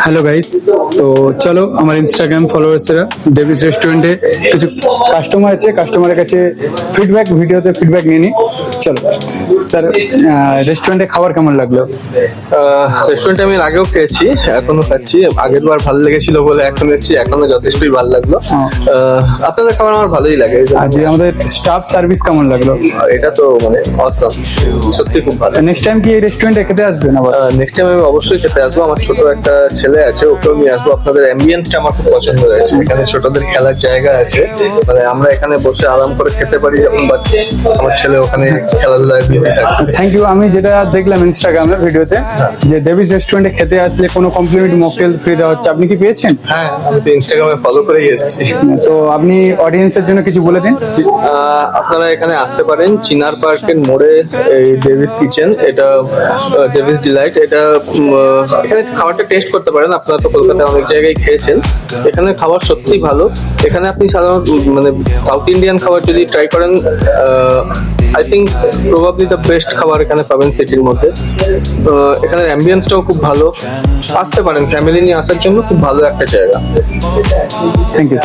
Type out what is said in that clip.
Hello guys, তো চলো আমার ইনস্টাগ্রাম ফলোয়ার্সরা ডেভিস রেস্টুরেন্টে কিছু কাস্টমার আছে, কাস্টমারের কাছে ভিডিওতে ফিডব্যাক নিয়ে নিই। চলো স্যার, রেস্টুরেন্টে খাবার কেমন লাগলো? রেস্টুরেন্টে আমি এর আগেও খেয়েছি, এখনো খাচ্ছি। আগের বার ভালো লেগেছিল বলে এখন এসেছি, এখনো যথেষ্টই ভালো লাগলো। আপনাদের খাবার আমার ভালোই লাগে। আর যে আমাদের স্টাফ সার্ভিস কেমন লাগলো? এটা তো মানে অসাম, সত্যি খুব ভালো। নেক্সট টাইম কি এই রেস্টুরেন্টে খেতে আসবেন আবার? নেক্সট টাইম আমি অবশ্যই খেতে আসবো। আমার ছোট একটা ছেলে আছে, ওকেও নিয়ে আসবো। আপনাদের অ্যাম্বিয়েন্সটা আমার খুব পছন্দ হয়েছে। এখানে ছোটদের খেলার জায়গা আছে, মানে আমরা এখানে বসে আরাম করে খেতে পারি যখন আমার ছেলে ওখানে খেলাধুলায় বিজি থাকে। Thank you. আমি যেটা দেখলাম ইনস্টাগ্রামের ভিডিওতে যে ডেভিস রেস্টুরেন্টে খেতে আসলে কোনো কমপ্লিমেন্ট মকটেল ফ্রি দেওয়া হচ্ছে, আপনি কি পেয়েছেন? হ্যাঁ, আমি তো ইনস্টাগ্রামে ফলো করেই এসেছি। তো আপনি অডিয়েন্সের জন্য কিছু বলে দিন। আপনারা এখানে আসতে পারেন চিনার পার্কের মোড়ে, এই ডেভিস কিচেন, এটা ডেভিস ডিলাইট। এটা এখানে খাবারটা টেস্ট করতে পারেন। আপনারা তো কলকাতায় অনেক জায়গায় খেয়েছেন, এখানে খাবার সত্যি ভালো। এখানে আপনি সাধারণত মানে সাউথ ইন্ডিয়ান খাবার যদি ট্রাই করেন, I think probably the best খাবার এখানে পাবেন সিটির মধ্যে। এখানের অ্যাম্বিয়েন্সটাও খুব ভালো। আসতে পারেন, ফ্যামিলি নিয়ে আসার জন্য খুব ভালো একটা জায়গা। Thank you.